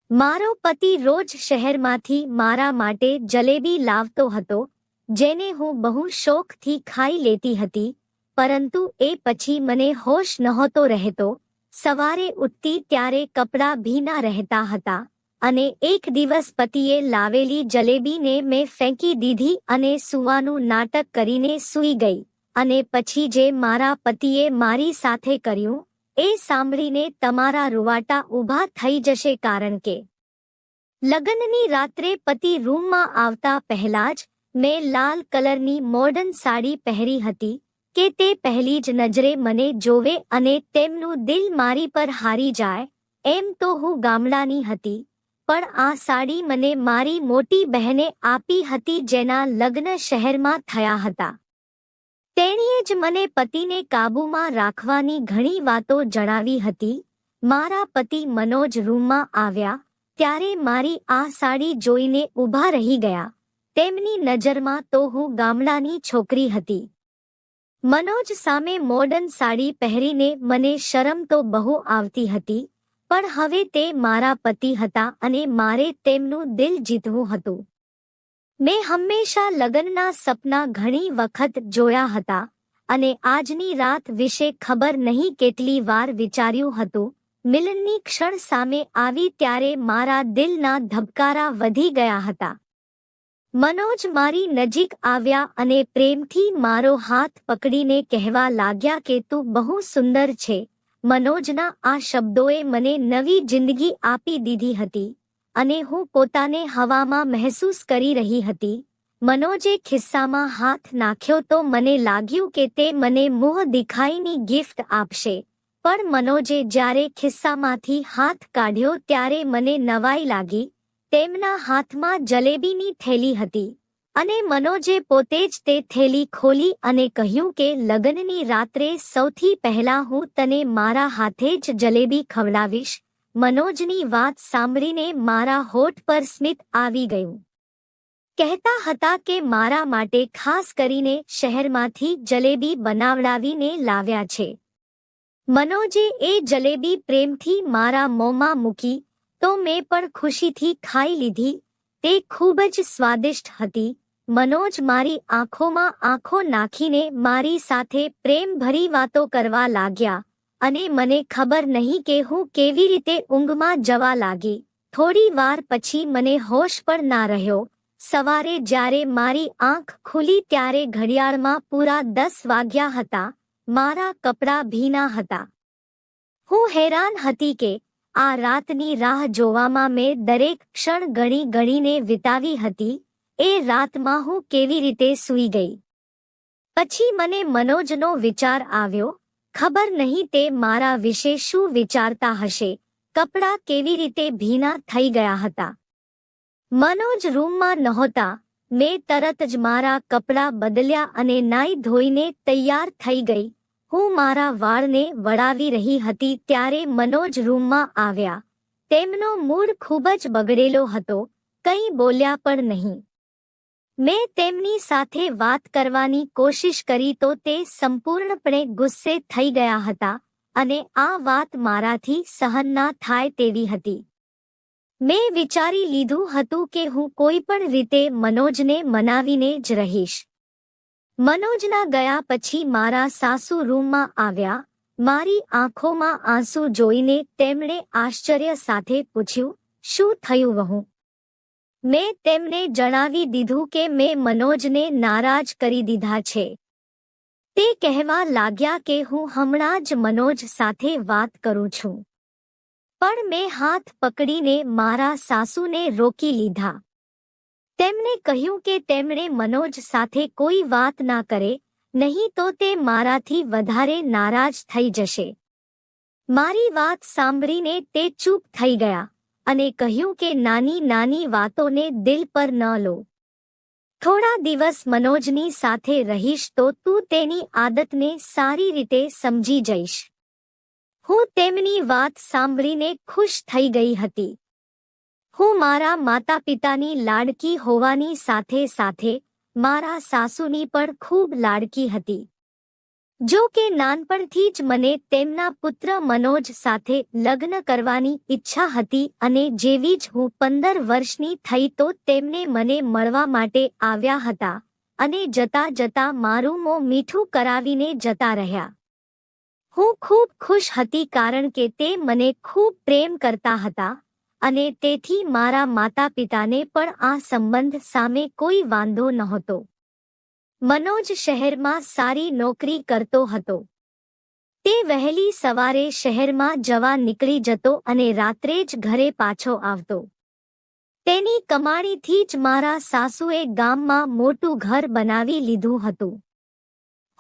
મારો પતિ રોજ શહેરમાંથી મારા માટે જલેબી લાવતો હતો, જેને હું બહુ શોખથી ખાઈ લેતી હતી, પરંતુ એ પછી મને હોશ નહોતો રહેતો. સવારે ઉઠતી ત્યારે કપડાં ભીના રહેતા હતા અને એક દિવસ પતિએ લાવેલી જલેબીને મેં ફેંકી દીધી અને સૂવાનું નાટક કરીને સૂઈ ગઈ. અને પછી જે મારા પતિએ મારી સાથે કર્યું એ સાંભળીને તમારા રૂવાટા ઊભા થઈ જશે, કારણ કે લગ્નની રાત્રે પતિ રૂમમાં આવતા પહેલા જ મેં લાલ કલરની મોડર્ન સાડી પહેરી હતી કે તે પહેલી જ નજરે મને જોવે અને તેમનું દિલ મારી પર હારી જાય. એમ તો હું ગામડાની હતી, પણ આ સાડી મને મારી મોટી બહેને આપી હતી, જેના લગ્ન શહેરમાં થયા હતા. તેણીએ જ મને પતિને કાબૂમાં રાખવાની ઘણી વાતો જણાવી હતી. મારા પતિ મનોજ રૂમમાં આવ્યા ત્યારે મારી આ સાડી જોઈને ઊભા રહી ગયા. તેમની નજરમાં તો હું ગામડાની છોકરી હતી. મનોજ સામે મોડર્ન સાડી પહેરીને મને શરમ તો બહુ આવતી હતી, પણ હવે તે મારા પતિ હતા અને મારે તેમનું દિલ જીતવું હતું. મેં હંમેશા લગ્નના સપના ઘણી વખત જોયા હતા અને આજની રાત વિશે ખબર નહીં કેટલી વાર વિચાર્યું હતું. મિલનની ક્ષણ સામે આવી ત્યારે મારા દિલના ધબકારા વધી ગયા હતા. મનોજ મારી નજીક આવ્યા અને પ્રેમથી મારો હાથ પકડીને કહેવા લાગ્યા કે તું બહુ સુંદર છે. મનોજના આ શબ્દોએ મને નવી જિંદગી આપી દીધી હતી અને હું પોતાને હવામાં મહેસૂસ કરી રહી હતી. મનોજે ખિસ્સામાં હાથ નાખ્યો તો મને લાગ્યું કે તે મને મોહ દેખાઈની ગિફ્ટ આપશે, પણ મનોજે જ્યારે ખિસ્સામાંથી હાથ કાઢ્યો ત્યારે મને નવાઈ લાગી. તેમના હાથમાં જલેબીની થેલી હતી અને મનોજે પોતે જ તે થેલી ખોલી અને કહ્યું કે લગ્નની રાત્રે સૌથી પહેલા હું તને મારા હાથે જ જલેબી ખવડાવીશ. મનોજની વાત સાંભળીને મારા હોઠ પર સ્મિત આવી ગયું. કહેતા હતા કે મારા માટે ખાસ કરીને શહેરમાંથી જલેબી બનાવડાવીને લાવ્યા છે. મનોજે એ જલેબી પ્રેમથી મારા મોંમાં મૂકી તો મેં પણ ખુશીથી ખાઈ લીધી. તે ખૂબ જ સ્વાદિષ્ટ હતી. મનોજ મારી આંખોમાં આંખો નાખીને મારી સાથે પ્રેમભરી વાતો કરવા લાગ્યા અને મને ખબર નહીં કે હું કેવી રીતે ઊંઘમાં જવા લાગી. થોડી વાર પછી મને હોશ પણ ના રહ્યો. સવારે જ્યારે મારી આંખ ખુલી ત્યારે ઘડિયાળમાં પૂરા 10 વાગ્યા હતા. મારા કપડાં ભીના હતા. હું હેરાન હતી કે આ રાતની રાહ જોવામાં મેં દરેક ક્ષણ ગણી ગણીને વિતાવી હતી. એ રાતમાં હું કેવી રીતે સૂઈ ગઈ. પછી મને મનોજનો વિચાર આવ્યો. ખબર નહીં તે મારા વિશે શું વિચારતા હશે. કપડાં કેવી રીતે ભીના થઈ ગયા હતા. મનોજ રૂમમાં નહોતા. મેં તરત જ મારા કપડાં બદલ્યા અને નાઈ ધોઈને તૈયાર થઈ ગઈ. હું મારા વાળને વળાવી રહી હતી ત્યારે મનોજ રૂમમાં આવ્યા. તેમનો મૂડ ખૂબ જ બગડેલો હતો. કંઈ બોલ્યા પણ નહીં. મેં તેમની સાથે વાત કરવાની કોશિશ કરી તો તે સંપૂર્ણપણે ગુસ્સે થઈ ગયા હતા અને આ વાત મારાથી સહન ના થાય તેવી હતી. મેં વિચારી લીધું હતું કે હું કોઈ પણ રીતે મનોજને મનાવીને જ રહીશ. મનોજના ગયા પછી મારા સાસુ રૂમમાં આવ્યા. મારી આંખોમાં આંસુ જોઈને તેમણે આશ્ચર્ય સાથે પૂછ્યું, શું થયું વહુ? મેં તેમને જણાવી દીધું કે મેં મનોજને નારાજ કરી દીધા છે. તે કહેવા લાગ્યા કે હું હમણાં જ મનોજ સાથે વાત કરું છું. પણ મેં હાથ પકડીને મારા સાસુને રોકી લીધા. તેમણે કહ્યું કે તેમણે મનોજ સાથે કોઈ વાત ના કરે, નહીં તો તે મારાથી વધારે નારાજ થઈ જશે. મારી વાત સાંભળીને તે ચૂપ થઈ ગયા અને કહ્યું કે નાની નાની વાતોને દિલ પર ન લો. થોડા દિવસ મનોજની સાથે રહીશ તો તું તેની આદતને સારી રીતે સમજી જઈશ. હું તેમની વાત સાંભળીને ખુશ થઈ ગઈ હતી. હું મારા માતા પિતાની લાડકી હોવાની સાથે સાથે મારા સાસુની પણ ખૂબ લાડકી હતી. જો કે નાનપણથી જ મને તેમના પુત્ર મનોજ સાથે લગ્ન કરવાની ઈચ્છા હતી અને જેવી જ હું 15 વર્ષની થઈ તો તેમને મને મળવા માટે આવ્યા હતા અને જતા જતા મારું મોં મીઠું કરાવીને જતા રહ્યા. હું ખૂબ ખુશ હતી કારણ કે તે મને ખૂબ પ્રેમ કરતા હતા અને તેથી મારા માતા-પિતાને પણ આ સંબંધ સામે કોઈ વાંધો નહોતો. મનોજ શહેરમાં સારી નોકરી કરતો હતો. તે વહેલી સવારે શહેરમાં જવા નીકળી જતો અને રાત્રે જ ઘરે પાછો આવતો. તેની કમાણીથી જ મારા સાસુએ ગામમાં મોટું ઘર બનાવી લીધું હતું.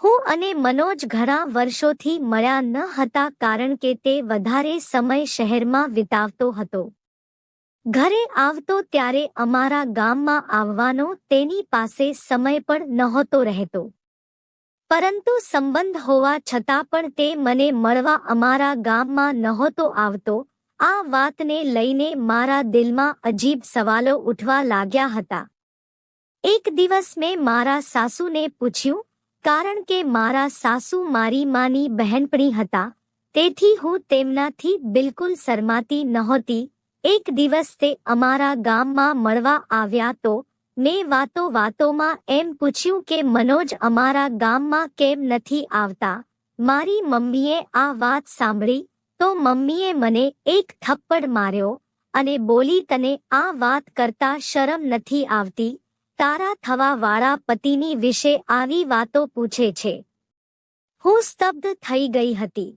હું અને મનોજ ઘણા વર્ષોથી મળ્યા ન હતા કારણ કે તે વધારે સમય શહેરમાં વિતાવતો હતો. ઘરે આવતો ત્યારે અમારા ગામમાં આવવાનો તેની પાસે સમય પણ નહોતો રહેતો. પરંતુ સંબંધ હોવા છતાં પણ તે મને મળવા અમારા ગામમાં નહોતો આવતો. આ વાતને લઈને મારા દિલમાં અજીબ સવાલો ઉઠવા લાગ્યા હતા. એક દિવસ મેં મારા સાસુને પૂછ્યું, કારણ કે મારા સાસુ મારી માની બહેનપણી હતા, તેથી હું તેમનાથી બિલકુલ શરમાતી નહોતી. એક દિવસ તે અમારા ગામમાં મળવા આવ્યા તો મેં વાતોમાં એમ પૂછ્યું કે મનોજ અમારા ગામમાં કેમ નથી આવતા. મારી મમ્મીએ આ વાત સાંભળી તો મમ્મીએ મને એક થપ્પડ માર્યો અને બોલી, તને આ વાત કરતા શરમ નથી આવતી? તારા થવાવાળા પતિની વિશે આવી વાતો પૂછે છે. હું સ્તબ્ધ થઈ ગઈ હતી.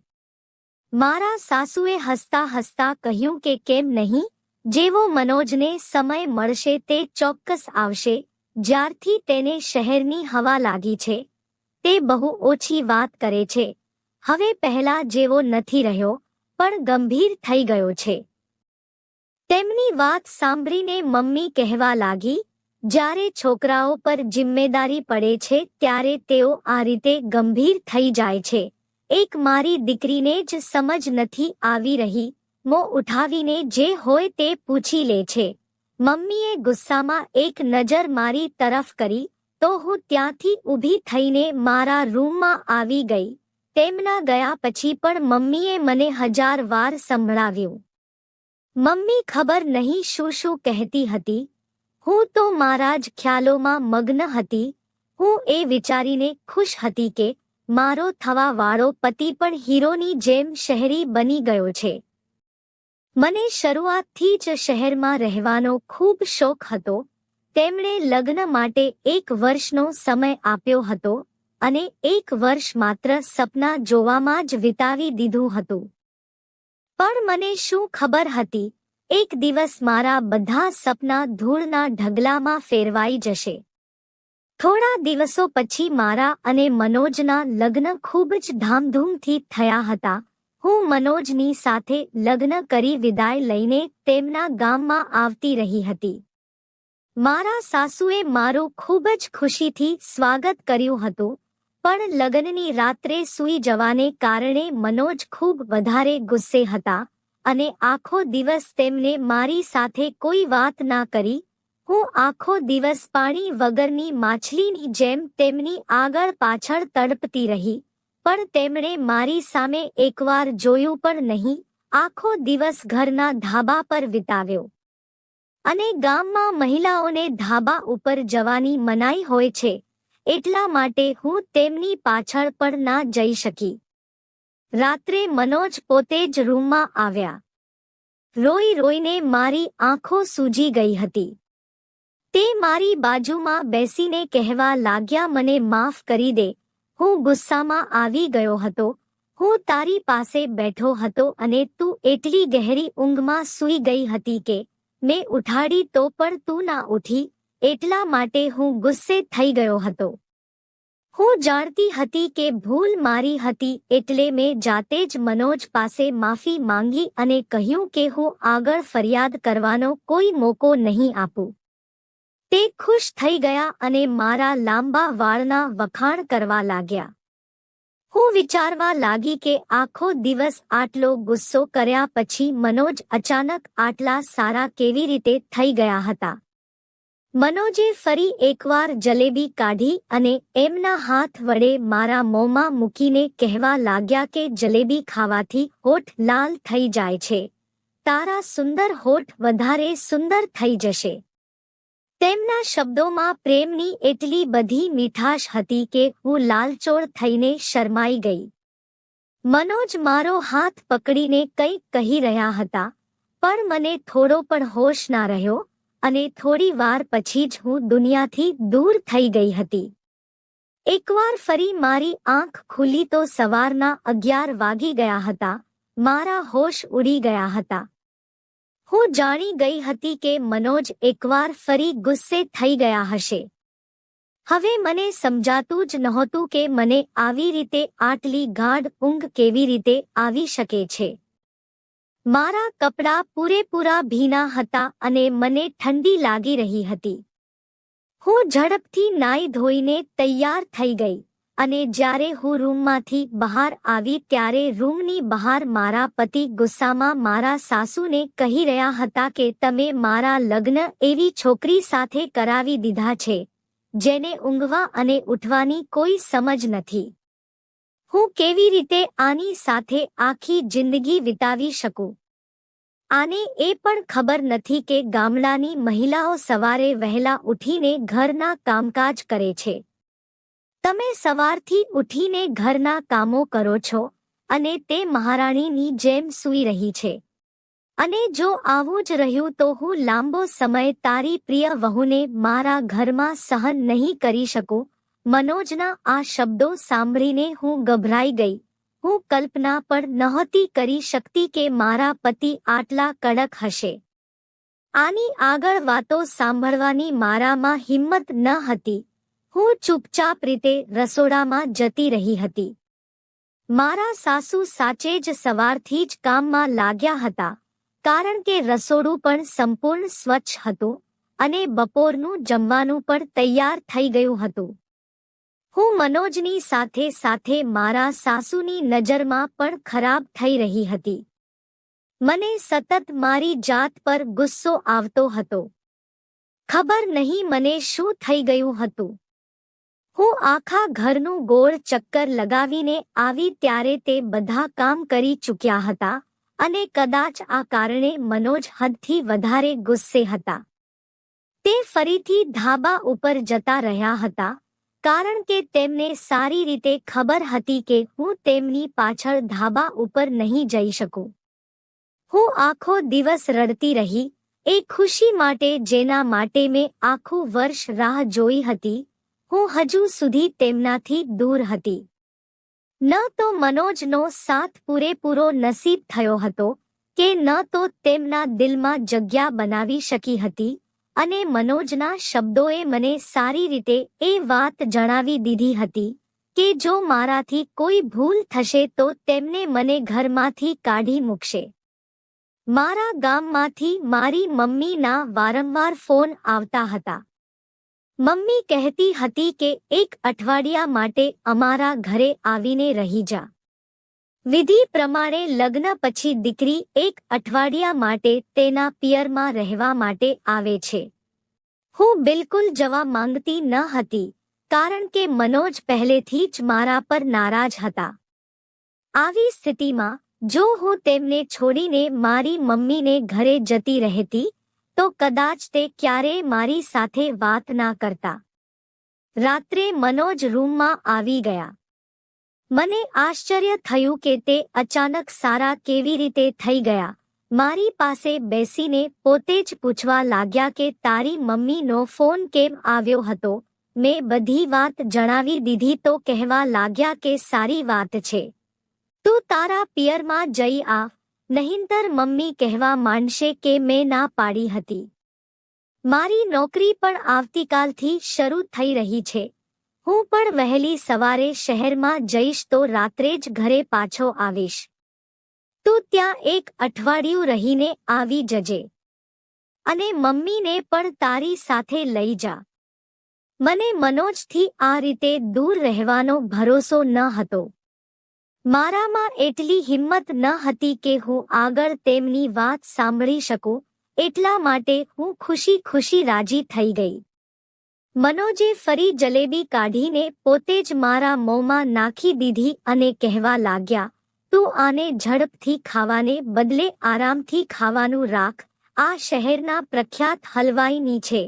મારા સાસુએ હસતા હસતા કહ્યું કે કેમ નહીં, જેવો મનોજને સમય મળશે તે ચોક્કસ આવશે. જ્યારથી તેને શહેરની હવા લાગી છે તે બહુ ઓછી વાત કરે છે. હવે પહેલા જેવો નથી રહ્યો, પણ ગંભીર થઈ ગયો છે. તેમની વાત સાંભળીને મમ્મી કહેવા લાગી, જ્યારે છોકરાઓ પર જિમ્મેદારી પડે છે ત્યારે તેઓ આ રીતે ગંભીર થઈ જાય છે. એક મારી દીકરીને જ સમજ નથી આવી રહી. મોં ઉઠાવીને જે હોય તે પૂછી લે છે. મમ્મીએ ગુસ્સામાં એક નજર મારી તરફ કરી તો હું ત્યાંથી ઊભી થઈને મારા રૂમમાં આવી ગઈ. તેમના ગયા પછી પણ મમ્મીએ મને 1000 વાર સંભળાવ્યું. મમ્મી ખબર નહીં શું શું કહેતી હતી. હું તો મારા જ ખ્યાલોમાં મગ્ન હતી. હું એ વિચારીને ખુશ હતી કે મારો થવાવાળો પતિ પણ હીરોની જેમ શહેરી બની ગયો છે. મને શરૂઆતથી જ શહેરમાં રહેવાનો ખૂબ શોખ હતો. તેમણે લગ્ન માટે 1 વર્ષનો સમય આપ્યો હતો અને 1 વર્ષ માત્ર સપના જોવામાં જ વિતાવી દીધું હતું. પણ મને શું ખબર હતી, એક દિવસ મારા બધા સપના ધૂળના ઢગલામાં ફેરવાઈ જશે. થોડા દિવસો પછી મારા અને મનોજના લગ્ન ખૂબ જ ધામધૂમથી થયા હતા. હું મનોજની સાથે લગ્ન કરી વિદાય લઈને તેમના ગામમાં આવતી રહી હતી. મારા સાસુએ મારું ખૂબ જ ખુશીથી સ્વાગત કર્યું હતું, પણ લગ્નની રાત્રે સૂઈ જવાને કારણે મનોજ ખૂબ વધારે ગુસ્સે હતા અને આખો દિવસ તેમને મારી સાથે કોઈ વાત ના કરી. હું આખો દિવસ પાણી વગરની માછલીની જેમ તેમની આગળ પાછળ તડપતી રહી, પણ તેમણે મારી સામે એકવાર જોયું પણ નહીં. આખો દિવસ ઘરના ધાબા પર વિતાવ્યો. અને ગામમાં મહિલાઓને ધાબા ઉપર જવાની મનાઈ હોય છે, એટલા માટે હું તેમની પાછળ પણ ના જઈ શકી. રાત્રે મનોજ પોતે જ રૂમમાં આવ્યા. રોઈ રોઈને મારી આંખો સૂજી ગઈ હતી. તે મારી બાજુમાં બેસીને કહેવા લાગ્યા, મને માફ કરી દે, હું ગુસ્સામાં આવી ગયો હતો. હું તારી પાસે બેઠો હતો અને તું એટલી ગહેરી ઊંઘમાં સૂઈ ગઈ હતી કે મેં ઉઠાડી તો પણ તું ના ઉઠી, એટલા માટે હું ગુસ્સે થઈ ગયો હતો. હું જાણતી હતી કે ભૂલ મારી હતી, એટલે મેં જાતે જ મનોજ પાસે માફી માંગી અને કહ્યું કે હું આગળ ફરિયાદ કરવાનો કોઈ મોકો નહીં આપું. તે ખુશ થઈ ગયા અને મારા લાંબા વાળના વખાણ કરવા લાગ્યા. હું વિચારવા લાગી કે આખો દિવસ આટલો ગુસ્સો કર્યા પછી મનોજ અચાનક આટલા સારા કેવી રીતે થઈ ગયા હતા. મનોજે ફરી એકવાર જલેબી કાઢી અને એમના હાથ વડે મારા મોંમાં મૂકીને કહેવા લાગ્યા કે જલેબી ખાવાથી હોઠ લાલ થઈ જાય છે, તારા સુંદર હોઠ વધારે સુંદર થઈ જશે. તેમના શબ્દોમાં પ્રેમની એટલી બધી મીઠાશ હતી કે હું લાલચોળ થઈને શરમાઈ ગઈ. મનોજ મારો હાથ પકડીને કંઈક કહી રહ્યા હતા, પણ મને થોડો પણ હોશ ના રહ્યો અને થોડી વાર પછી જ હું દુનિયાથી દૂર થઈ ગઈ હતી. એકવાર ફરી મારી આંખ ખુલી તો સવારના 11 વાગી ગયા હતા. મારા હોશ ઉડી ગયા હતા. હું જાણી ગઈ હતી કે મનોજ એકવાર ફરી ગુસ્સે થઈ ગયા હશે. હવે મને સમજાતું જ નહોતું કે મને આવી રીતે આટલી ગાઢ ઊંઘ કેવી રીતે આવી શકે છે. મારા કપડાં પૂરેપૂરા ભીના હતા અને મને ઠંડી લાગી રહી હતી. હું ઝડપથી નાઈ ધોઈને તૈયાર થઈ ગઈ અને જ્યારે હું રૂમમાંથી બહાર આવી ત્યારે રૂમની બહાર મારા પતિ ગુસ્સામાં મારા સાસુને કહી રહ્યા હતા કે તમે મારા લગ્ન એવી છોકરી સાથે કરાવી દીધા છે, જેને ઊંઘવા અને ઉઠવાની કોઈ સમજ નથી. હું કેવી રીતે આની સાથે આખી જિંદગી વિતાવી શકું? આને એ પણ ખબર નથી કે ગામડાની મહિલાઓ સવારે વહેલા ઉઠીને ઘરના કામકાજ કરે છે. તમે સવારથી ઉઠીને ઘરના કામો કરો છો અને તે મહારાણીની જેમ સૂઈ રહી છે. અને જો આવું જ રહ્યું તો હું લાંબો સમય તારી પ્રિય વહુને મારા ઘરમાં સહન નહીં કરી શકું. મનોજના આ શબ્દો સાંભળીને હું ગભરાઈ ગઈ. હું કલ્પના પણ નહોતી કરી શકતી કે મારા પતિ આટલા કડક હશે. આની આગળ વાતો સાંભળવાની મારામાં હિંમત ન હતી. હું ચૂપચાપ રીતે રસોડામાં જતી રહી હતી. મારા સાસુ સાચે જ સવારથી જ કામમાં લાગ્યા હતા, કારણ કે રસોડું પણ સંપૂર્ણ સ્વચ્છ હતું અને બપોરનું જમવાનું પણ તૈયાર થઈ ગયું હતું. હું મનોજની સાથે સાથે મારા સાસુની નજરમાં પણ ખરાબ થઈ રહી હતી. મને સતત મારી જાત પર ગુસ્સો આવતો હતો. ખબર નહીં મને શું થઈ ગયું હતું. હું આખા ઘરનું ગોળ ચક્કર લગાવીને આવી ત્યારે તે બધા કામ કરી ચૂક્યા હતા અને કદાચ આ કારણે મનોજ હદથી વધારે ગુસ્સે હતા. તે ફરીથી ધાબા ઉપર જતા રહ્યા હતા, કારણ કે તેમને સારી રીતે ખબર હતી કે હું તેમની પાછળ ધાબા ઉપર નહીં જઈ શકું. હું આખો દિવસ રડતી રહી, એ ખુશી માટે જેના માટે મેં આખું વર્ષ રાહ જોઈ હતી. હું હજુ સુધી તેમનાથી દૂર હતી. ન તો મનોજનો સાથ પૂરેપૂરો નસીબ થયો હતો કે ન તો તેમના દિલમાં જગ્યા બનાવી શકી હતી અને મનોજના શબ્દોએ મને સારી રીતે એ વાત જણાવી દીધી હતી કે જો મારાથી કોઈ ભૂલ થશે તો તેમને મને ઘરમાંથી કાઢી મૂકશે. મારા ગામમાંથી મારી મમ્મીના વારંવાર ફોન આવતા હતા. મમ્મી કહેતી હતી કે 1 અઠવાડિયા માટે અમારા ઘરે આવીને રહી જા. વિધિ પ્રમાણે લગ્ન પછી દીકરી 1 અઠવાડિયા માટે તેના પિયરમાં રહેવા માટે આવે છે. હું બિલકુલ જવા માંગતી ન હતી, કારણ કે મનોજ પહેલેથી જ મારા પર નારાજ હતા. આવી સ્થિતિમાં જો હું તેમને છોડીને મારી મમ્મીને ઘરે જતી રહેતી તો કદાચ તે ક્યારેય મારી સાથે વાત ના કરતા. રાત્રે મનોજ રૂમમાં આવી ગયા. મને આશ્ચર્ય થયું કે તે અચાનક સારા કેવી રીતે થઈ ગયા. મારી પાસે બેસીને પોતે જ પૂછવા લાગ્યા કે તારી મમ્મીનો ફોન કેમ આવ્યો હતો. મેં બધી વાત જણાવી દીધી તો કહેવા લાગ્યા કે સારી વાત છે, તું તારા પિયરમાં જઈ આવ, નહીંતર મમ્મી કહેવા માંડશે કે મેં ના પાડી હતી. મારી નોકરી પણ આવતીકાલથી શરૂ થઈ રહી છે. હું પણ વહેલી સવારે શહેરમાં જઈશ તો રાત્રે જ ઘરે પાછો આવીશ. તું ત્યાં 1 અઠવાડિયું રહીને આવી જજે અને મમ્મીને પણ તારી સાથે લઈ જા. મને મનોજથી આ રીતે દૂર રહેવાનો ભરોસો ન હતો. મારામાં એટલી હિંમત ન હતી કે હું આગળ તેમની વાત સાંભળી શકું એટલા માટે હું ખુશી ખુશી રાજી થઈ ગઈ. મનોજે ફરી જલેબી કાઢીને પોતે જ મારા મોંમાં નાખી દીધી અને કહેવા લાગ્યા, તું આને ઝડપથી ખાવાને બદલે આરામથી ખાવાનું રાખ. આ શહેરના પ્રખ્યાત હલવાઈની છે.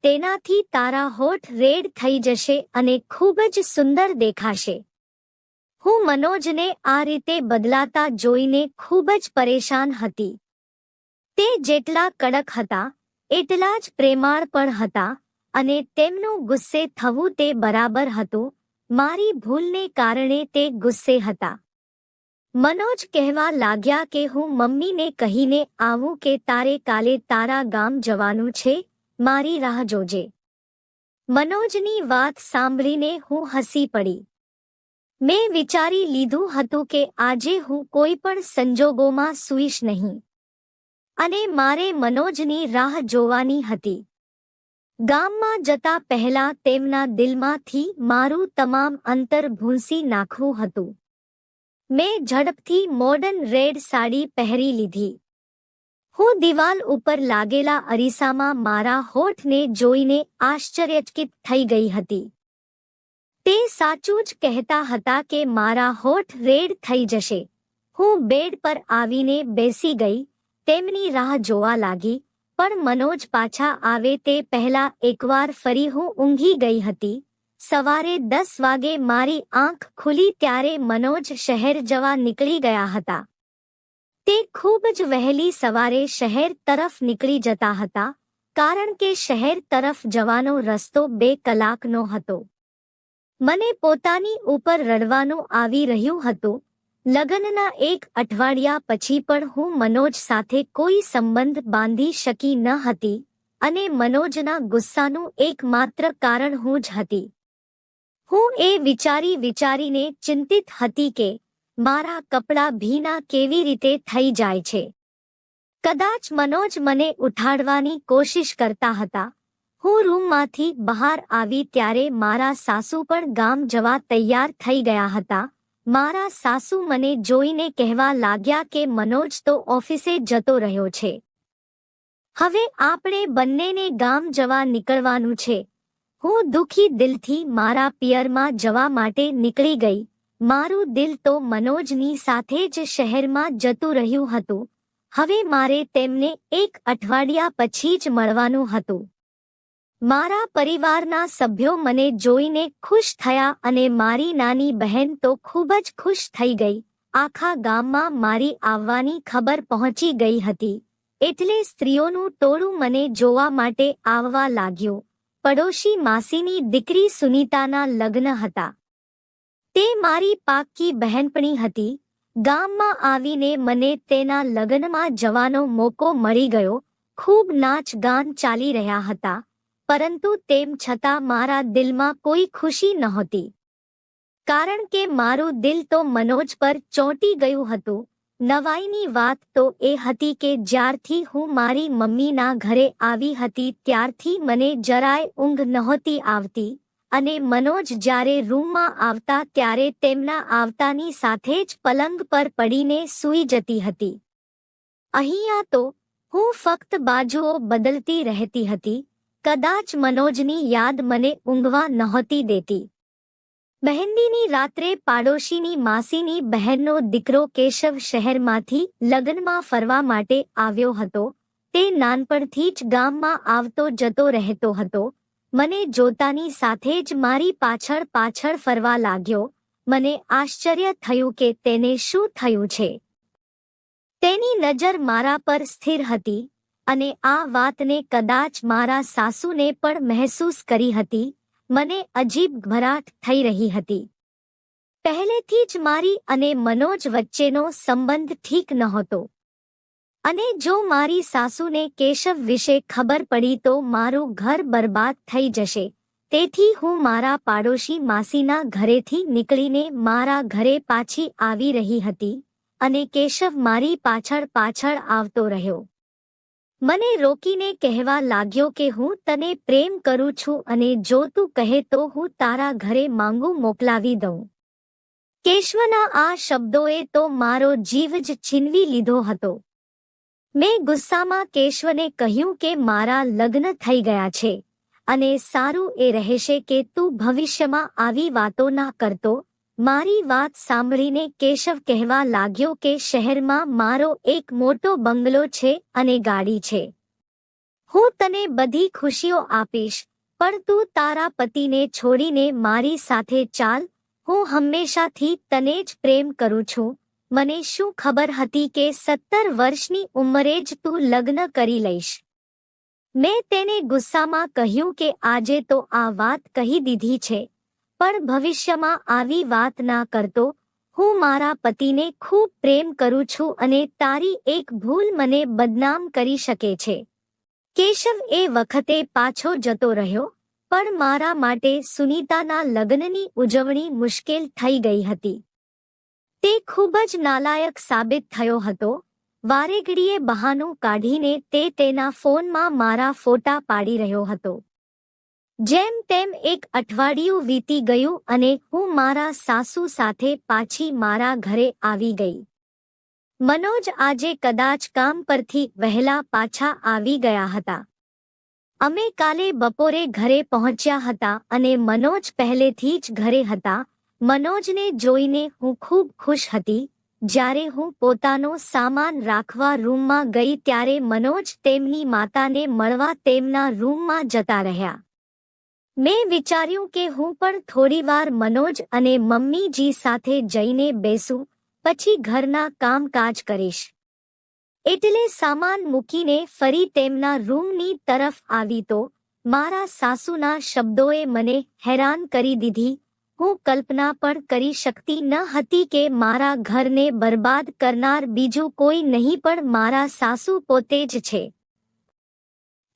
તેનાથી તારા હોઠ રેડ થઈ જશે અને ખૂબ જ સુંદર દેખાશે. હું મનોજને આ રીતે બદલાતા જોઈને ખૂબ જ પરેશાન હતી. તે જેટલા કડક હતા એટલા જ પ્રેમાળ પણ હતા અને તેમનું ગુસ્સે થવું તે બરાબર હતું. મારી ભૂલને કારણે તે ગુસ્સે હતા. મનોજ કહેવા લાગ્યા કે હું મમ્મીને કહીને આવું કે તારે કાલે તારા ગામ જવાનું છે, મારી રાહ જોજે. મનોજની વાત સાંભળીને હું હસી પડી. મેં વિચારી લીધું હતું કે આજે હું કોઈ પણ સંજોગોમાં સૂઈશ નહીં અને મારે મનોજની રાહ જોવાની હતી. ગામમાં જતા પહેલા તેમના દિલમાંથી મારું તમામ અંતર ભૂંસી નાખવું હતું. મેં ઝડપથી મોડર્ન રેડ સાડી પહેરી લીધી. હું દિવાલ ઉપર લાગેલા અરીસામાં મારા હોઠને જોઈને આશ્ચર્યચકિત થઈ ગઈ હતી. તે સાચું જ કહેતા હતા કે મારા હોઠ રેડ થઈ જશે. હું બેડ પર આવીને બેસી ગઈ, તેમની રાહ જોવા લાગી, પણ મનોજ પાછા આવે તે પહેલા એકવાર ફરી હું ઊંઘી ગઈ હતી. સવારે 10 વાગે મારી આંખ ખુલી ત્યારે મનોજ શહેર જવા નીકળી ગયા હતા. તે ખૂબ જ વહેલી સવારે શહેર તરફ નીકળી જતા હતા, કારણ કે શહેર તરફ જવાનો રસ્તો 2 કલાકનો હતો. મને પોતાની ઉપર રડવાનું આવી રહ્યું હતું. લગ્નના 1 અઠવાડિયા પછી પણ હું મનોજ સાથે કોઈ સંબંધ બાંધી શકી ન હતી અને મનોજના ગુસ્સાનું એકમાત્ર કારણ હું જ હતી. હું એ વિચારીને ચિંતિત હતી કે મારા કપડાં ભીના કેવી રીતે થઈ જાય છે. કદાચ મનોજ મને ઉઠાડવાની કોશિશ કરતા હતા. હું રૂમમાંથી બહાર આવી ત્યારે મારા સાસુ પણ ગામ જવા તૈયાર થઈ ગયા હતા. મારા સાસુ મને જોઈને કહેવા લાગ્યા કે મનોજ તો ઓફિસે જતો રહ્યો છે. હવે આપણે બંનેને ગામ જવા નીકળવાનું છે. હું દુખી દિલથી મારા પિયરમાં જવા માટે નીકળી ગઈ. મારું દિલ તો મનોજની સાથે જ શહેરમાં જતું રહ્યું હતું. હવે મારે તેમને 1 અઠવાડિયા પછી જ મળવાનું હતું. મારા પરિવારના સભ્યો મને જોઈને ખુશ થયા અને મારી નાની બહેન તો ખૂબ જ ખુશ થઈ ગઈ. આખા ગામમાં મારી આવવાની ખબર પહોંચી ગઈ હતી, એટલે સ્ત્રીઓનું ટોળું મને જોવા માટે આવવા લાગ્યું. પડોશી માસીની દીકરી સુનીતાના લગ્ન હતા. તે મારી પાક્કી બહેનપણી હતી. ગામમાં આવીને મને તેના લગ્નમાં જવાનો મોકો મળી ગયો. ખૂબ નાચ-ગાન ચાલી રહ્યા હતા, પરંતુ તેમ છતાં મારા દિલમાં કોઈ ખુશી નહોતી. કારણ કે મારું દિલ તો મનોજ પર ચોંટી ગયું હતું. નવાઈની વાત તો એ હતી કે જ્યારથી હું મારી મમ્મીના ઘરે આવી હતી ત્યારથી મને જરાય ઊંઘ નહોતી આવતી અને મનોજ જ્યારે રૂમમાં આવતા ત્યારે તેમના આવતાની સાથે જ પલંગ પર પડીને સૂઈ જતી હતી. અહીંયા તો હું ફક્ત બાજુઓ બદલતી રહેતી હતી. કદાચ મનોજની યાદ મને ઊંઘવા નહોતી દેતી. મહેંદીની રાત્રે પાડોશીની માસીની બહેનનો દીકરો કેશવ શહેરમાંથી લગ્નમાં ફરવા માટે આવ્યો હતો. તે નાનપણથી જ ગામમાં આવતો જતો રહેતો હતો. મને જોતાની સાથે જ મારી પાછળ ફરવા લાગ્યો. મને આશ્ચર્ય થયું કે તેને શું થયું છે. તેની નજર મારા પર સ્થિર હતી અને આ વાતને કદાચ મારા સાસુને પણ મહેસૂસ કરી હતી. મને અજીબ ઘબરાટ થઈ રહી હતી. પહેલેથી જ મારી અને મનોજ વચ્ચેનો સંબંધ ઠીક નહોતો અને જો મારી સાસુને કેશવ વિશે ખબર પડી તો મારું ઘર બરબાદ થઈ જશે. તેથી હું મારા પાડોશી માસીના ઘરેથી નીકળીને મારા ઘરે પાછી આવી રહી હતી અને કેશવ મારી પાછળ આવતો રહ્યો. મને રોકીને કહેવા લાગ્યો કે હું તને પ્રેમ કરું છું અને જો તું કહે તો હું તારા ઘરે માંગુ મોકલાવી દઉં. કેશવના આ શબ્દોએ તો મારો જીવ જ છીનવી લીધો હતો. મેં ગુસ્સામાં કેશવને કહ્યું કે મારા લગ્ન થઈ ગયા છે અને સારું એ રહેશે કે તું ભવિષ્યમાં આવી વાતો ના કરતો. મારી વાત સાંભળીને કેશવ કહેવા લાગ્યો કે શહેરમાં મારો એક મોટો બંગલો છે અને ગાડી છે. હું તને બધી ખુશીઓ આપીશ, પણ તું તારા પતિને છોડીને મારી સાથે ચાલ. હું હંમેશાથી તને જ પ્રેમ કરું છું. મને શું ખબર હતી કે 17 વર્ષની ઉંમરે જ તું લગ્ન કરી લઈશ. મેં તેને ગુસ્સામાં કહ્યું કે આજે તો આ વાત કહી દીધી છે, પણ ભવિષ્યમાં આવી વાત ના કરતો. હું મારા પતિને ખૂબ પ્રેમ કરું છું અને તારી એક ભૂલ મને બદનામ કરી શકે છે. કેશવ એ વખતે પાછો જતો રહ્યો, પણ મારા માટે સુનીતાના લગ્નની ઉજવણી મુશ્કેલ થઈ ગઈ હતી. તે ખૂબ જ નાલાયક સાબિત થયો હતો. વારેઘડીએ બહાનું કાઢીને તે તેના ફોનમાં મારા ફોટા પાડી રહ્યો હતો. જેમ તેમ એક અઠવાડિયું વીતી ગયું અને હું મારા સાસુ સાથે પાછી મારા ઘરે આવી ગઈ. મનોજ આજે કદાચ કામ પરથી વહેલા પાછા આવી ગયા હતા. અમે કાલે બપોરે ઘરે પહોંચ્યા હતા અને મનોજ પહેલેથી જ ઘરે હતા. મનોજને જોઈને હું ખૂબ ખુશ હતી. જ્યારે હું પોતાનો સામાન રાખવા રૂમમાં ગઈ ત્યારે મનોજ તેમની માતાને મળવા તેમના રૂમમાં જતા રહ્યા. મેં વિચાર્યું કે હું પણ થોડીવાર મનોજ અને મમ્મીજી સાથે જઈને બેસું, પછી ઘરના કામકાજ કરીશ. એટલે સામાન મૂકીને ફરી તેમના રૂમની તરફ આવી તો મારા સાસુના શબ્દોએ મને હેરાન કરી દીધી. હું કલ્પના પણ કરી શકતી ન હતી કે મારા ઘરને બરબાદ કરનાર બીજું કોઈ નહીં પણ મારા સાસુ પોતે જ છે.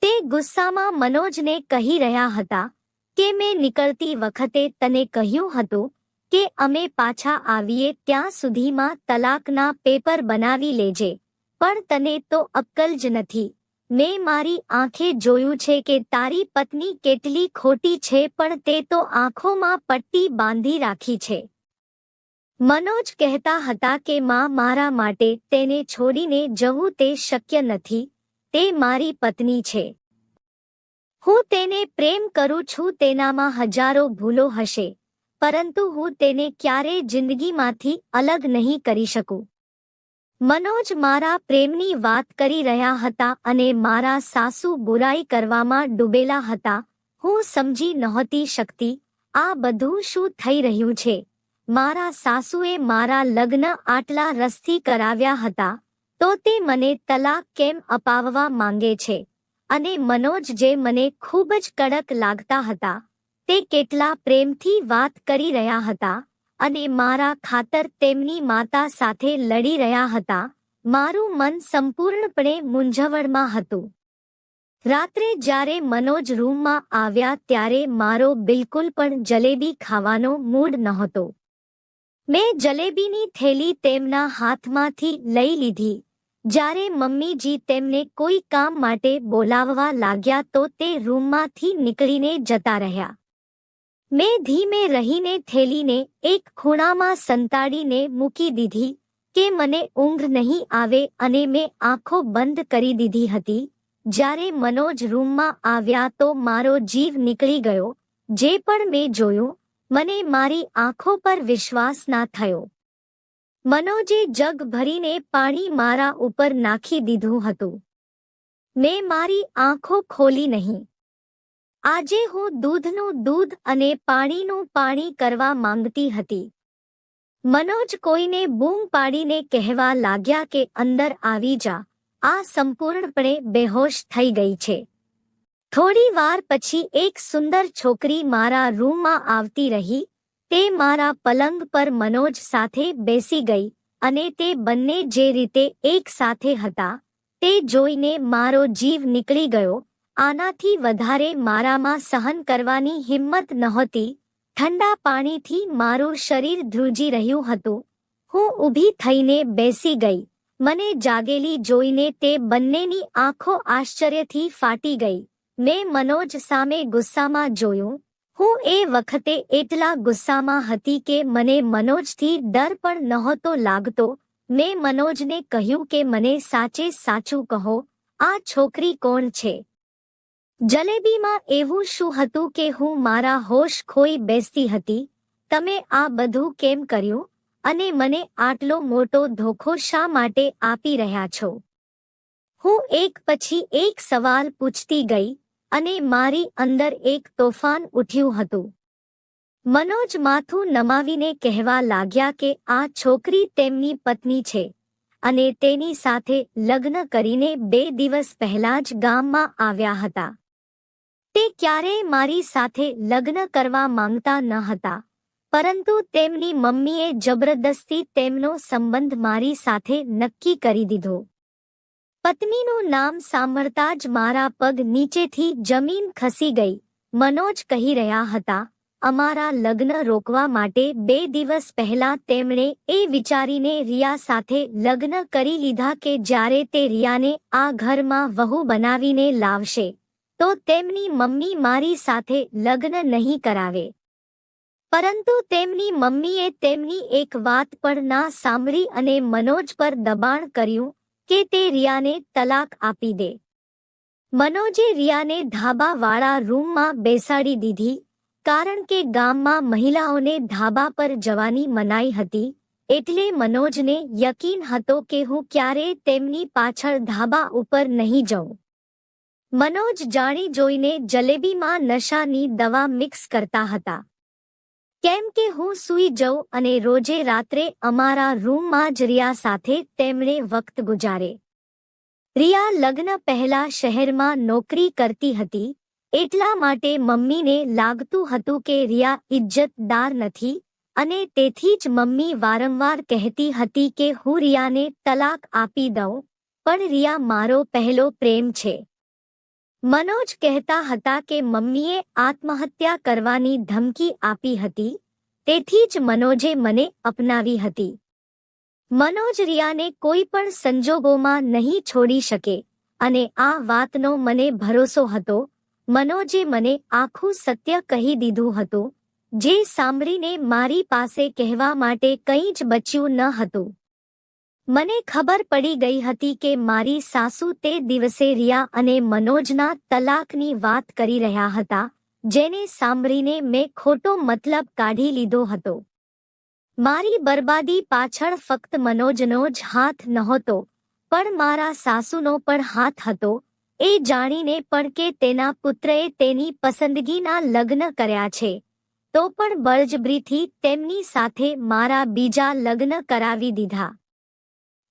તે ગુસ્સામાં મનોજને કહી રહ્યા હતા કે મેં નીકળતી વખતે તને કહ્યું હતું કે અમે પાછા આવીએ ત્યાં સુધીમાં તલાકના પેપર બનાવી લેજે, પણ તને તો અક્કલ જ નથી. મેં મારી આંખે જોયું છે કે તારી પત્ની કેટલી ખોટી છે, પણ તે તો આંખોમાં પટ્ટી બાંધી રાખી છે. મનોજ કહેતા હતા કે માં મારા માટે તેને છોડીને જવું તે શક્ય નથી. તે મારી પત્ની છે. હું તેને પ્રેમ કરું છું. તેનામાં હજારો ભૂલો હશે, પરંતુ હું તેને ક્યારેય જિંદગીમાંથી અલગ નહીં કરી શકું. મનોજ મારા પ્રેમની વાત કરી રહ્યા હતા અને મારા સાસુ બુરાઈ કરવામાં ડૂબેલા હતા. હું સમજી નહોતી શકતી આ બધું શું થઈ રહ્યું છે. મારા સાસુએ મારા લગ્ન આટલા રસથી કરાવ્યા હતા, તો તે મને તલાક કેમ અપાવવા માંગે છે? અને મનોજ જે મને ખૂબ જ કડક લાગતા હતા, તે કેટલા પ્રેમથી વાત કરી રહ્યા હતા અને મારા ખાતર તેમની માતા સાથે લડી રહ્યા હતા. મારું મન સંપૂર્ણપણે મૂંઝવણમાં હતું. રાત્રે જ્યારે મનોજ રૂમમાં આવ્યા ત્યારે મારો બિલકુલ પણ જલેબી ખાવાનો મૂડ નહોતો. મેં જલેબીની થેલી તેમના હાથમાંથી લઈ લીધી. જ્યારે મમ્મીજી તેમને કોઈ કામ માટે બોલાવવા લાગ્યા તો તે રૂમમાંથી નીકળીને જતા રહ્યા. મેં ધીમે રહીને થેલીને એક ખૂણામાં સંતાડીને મૂકી દીધી કે મને ઊંઘ નહીં આવે અને મેં આંખો બંધ કરી દીધી હતી. જ્યારે મનોજ રૂમમાં આવ્યા તો મારો જીવ નીકળી ગયો. જે પણ મેં જોયું, મને મારી આંખો પર વિશ્વાસ ના થયો. મનોજે જગ ભરીને પાણી મારા ઉપર નાખી દીધું હતું. મેં મારી આંખો ખોલી નહીં. આજે હું દૂધનું દૂધ અને પાણીનું પાણી કરવા માંગતી હતી. મનોજ કોઈને બૂમ પાડીને કહેવા લાગ્યા કે અંદર આવી જા, આ સંપૂર્ણપણે બેહોશ થઈ ગઈ છે. થોડી વાર પછી એક સુંદર છોકરી મારા રૂમમાં આવતી રહી. તે મારા પલંગ પર મનોજ સાથે બેસી ગઈ અને તે બંને જે રીતે એક સાથે હતા તે જોઈને મારો જીવ નીકળી ગયો. આનાથી વધારે મારામાં સહન કરવાની હિંમત નહોતી. ઠંડા પાણીથી મારું શરીર ધ્રુજી રહ્યું હતું. હું ઊભી થઈને બેસી ગઈ. મને જાગેલી જોઈને તે બંનેની આંખો આશ્ચર્યથી ફાટી ગઈ. મેં મનોજ સામે ગુસ્સામાં જોયું. હું એ વખતે એટલા ગુસ્સામાં હતી કે મને મનોજથી ડર પણ નહોતો લાગતો. મેં મનોજને કહ્યું કે મને સાચે સાચું કહો, આ છોકરી કોણ છે? જલેબીમાં એવું શું હતું કે હું મારા હોશ ખોઈ બેસતી હતી? તમે આ બધું કેમ કર્યું અને મને આટલો મોટો ધોખો શા માટે આપી રહ્યા છો? હું એક પછી એક સવાલ પૂછતી ગઈ અને મારી અંદર એક તોફાન ઉઠ્યું હતું. મનોજ માથું નમાવીને કહેવા લાગ્યા કે આ છોકરી તેમની પત્ની છે અને તેની સાથે લગ્ન કરીને 2 દિવસ પહેલા જ ગામમાં આવ્યા હતા. તે ક્યારેય મારી સાથે લગ્ન કરવા માંગતા ન હતા, પરંતુ તેમની મમ્મીએ જબરદસ્તી તેમનો સંબંધ મારી સાથે નક્કી કરી દીધો. પત્નીનું નામ સાંભળતા જ મારા પગ નીચેથી જમીન ખસી ગઈ. મનોજ કહી રહ્યા હતા, અમારા લગ્ન રોકવા માટે 2 દિવસ પહેલા તેમણે એ વિચારીને રિયા સાથે લગ્ન કરી લીધા કે જ્યારે તે રિયાને આ ઘરમાં વહુ બનાવીને લાવશે તો તેમની મમ્મી મારી સાથે લગ્ન નહીં કરાવે. પરંતુ તેમની મમ્મીએ તેમની એક વાત પણ ના સાંભળી અને મનોજ પર દબાણ કર્યું કે તે રિયાને તલાક આપી દે. મનોજે રિયાને ધાબાવાળા રૂમમાં બેસાડી દીધી, કારણ કે ગામમાં મહિલાઓને ધાબા પર જવાની મનાઈ હતી. એટલે મનોજને યકીન હતો કે હું ક્યારેય તેમની પાછળ ધાબા ઉપર નહીં જાઉં. મનોજ જાણી જોઈને જલેબીમાં નશાની દવા મિક્સ કરતા હતા, કેમ કે હું સૂઈ જાઉં અને રોજે રાત્રે અમારા રૂમમાં જ રિયા સાથે તેમણે વખત ગુજારે. રિયા લગ્ન પહેલા શહેરમાં નોકરી કરતી હતી, એટલા માટે મમ્મીને લાગતું હતું કે રિયા ઇજ્જતદાર નથી અને તેથી જ મમ્મી વારંવાર કહેતી હતી કે હું રિયાને તલાક આપી દઉં, પણ રિયા મારો પહેલો પ્રેમ છે. મનોજ કહેતા હતા કે મમ્મીએ આત્મહત્યા કરવાની ધમકી આપી હતી, તેથી જ મનોજે મને અપનાવી હતી. મનોજ રિયાને કોઈ પણ સંજોગોમાં નહીં છોડી શકે અને આ વાતનો મને ભરોસો હતો. મનોજે મને આખું સત્ય કહી દીધું હતું, જે સાંભળીને મારી પાસે કહેવા માટે કંઈ જ બચ્યું ન હતું. મને ખબર પડી ગઈ હતી કે મારી સાસુ તે દિવસે રિયા અને મનોજના તલાકની વાત કરી રહ્યા હતા, જેને સાંભળીને મેં ખોટો મતલબ કાઢી લીધો હતો. મારી બરબાદી પાછળ ફક્ત મનોજનો જ હાથ નહોતો, પણ મારા સાસુનો પણ હાથ હતો. એ જાણીને પણ કે તેના પુત્રએ તેની પસંદગીના લગ્ન કર્યા છે, તો પણ બળજબરીથી તેમની સાથે મારા બીજા લગ્ન કરાવી દીધા.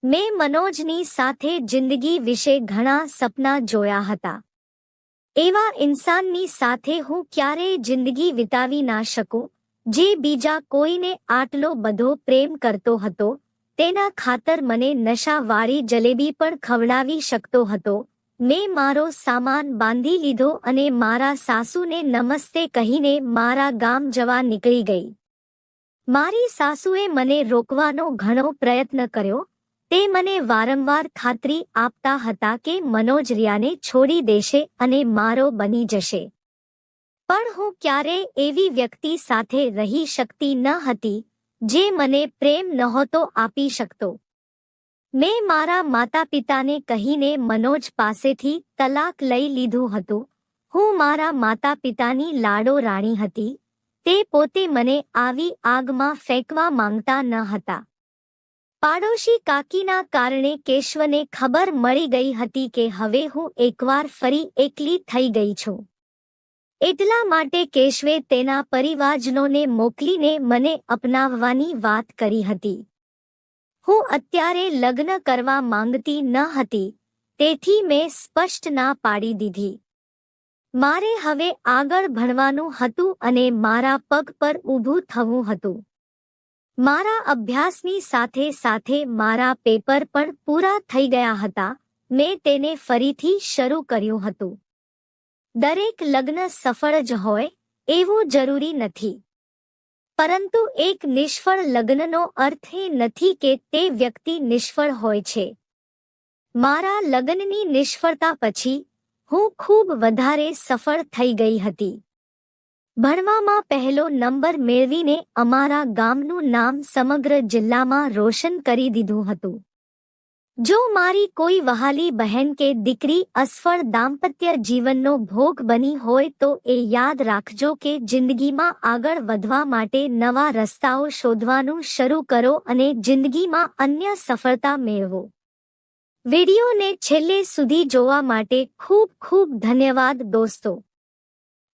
મેં મનોજની સાથે જિંદગી વિશે ઘણા સપના જોયા હતા. એવા ઇન્સાનની સાથે હું ક્યારેય જિંદગી વિતાવી ના શકું, જે બીજા કોઈને આટલો બધો પ્રેમ કરતો હતો. તેના ખાતર મને નશાવાળી જલેબી પણ ખવડાવી શકતો હતો. મેં મારો સામાન બાંધી લીધો અને મારા સાસુને નમસ્તે કહીને મારા ગામ જવા નીકળી ગઈ. મારી સાસુએ મને રોકવાનો ઘણો પ્રયત્ન કર્યો. તે મને વારંવાર ખાતરી આપતા હતા કે મનોજ રિયાને છોડી દેશે અને મારો બની જશે. પણ હું ક્યારેય એવી વ્યક્તિ સાથે રહી શકતી ન હતી, જે મને પ્રેમ નહોતો આપી શકતો. મેં મારા માતા-પિતાને કહીને મનોજ પાસેથી તલાક લઈ લીધું હતું. હું મારા માતા-પિતાની લાડો રાણી હતી. તે પોતે મને આવી આગમાં ફેંકવા માંગતા ન હતા. પાડોશી કાકીના કારણે કેશવને ખબર મળી ગઈ હતી કે હવે હું એકવાર ફરી એકલી થઈ ગઈ છું. એટલા માટે કેશવે તેના પરિવારજનોને મોકલીને મને અપનાવવાની વાત કરી હતી. હું અત્યારે લગ્ન કરવા માંગતી ન હતી, તેથી મેં સ્પષ્ટ ના પાડી દીધી. મારે હવે આગળ ભણવાનું હતું અને મારા પગ પર ઊભું થવું હતું. મારા અભ્યાસની સાથે સાથે મારા પેપર પણ પૂરા થઈ ગયા હતા. મેં તેને ફરીથી શરૂ કર્યું હતું. દરેક લગ્ન સફળ જ હોય એવું જરૂરી નથી, પરંતુ એક નિષ્ફળ લગ્નનો અર્થ એ નથી કે તે વ્યક્તિ નિષ્ફળ હોય છે. મારા લગ્નની નિષ્ફળતા પછી હું ખૂબ વધારે સફળ થઈ ગઈ હતી. ભણવામાં પહેલો નંબર મેળવીને અમારા ગામનું નામ સમગ્ર જિલ્લામાં રોશન કરી દીધું હતું. જો મારી કોઈ વહાલી બહેન કે દીકરી અસફળ દાંપત્ય જીવનનો ભોગ બની હોય તો એ યાદ રાખજો કે જિંદગીમાં આગળ વધવા માટે નવા રસ્તાઓ શોધવાનું શરૂ કરો અને જિંદગીમાં અન્ય સફળતા મેળવો. વિડીયોને છેલ્લે સુધી જોવા માટે ખૂબ ખૂબ ધન્યવાદ દોસ્તો.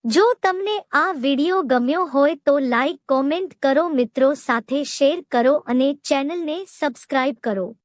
જો તમને આ વિડીયો ગમ્યો હોય તો લાઈક કોમેન્ટ કરો, મિત્રો સાથે શેર કરો અને ચેનલને સબસ્ક્રાઇબ કરો.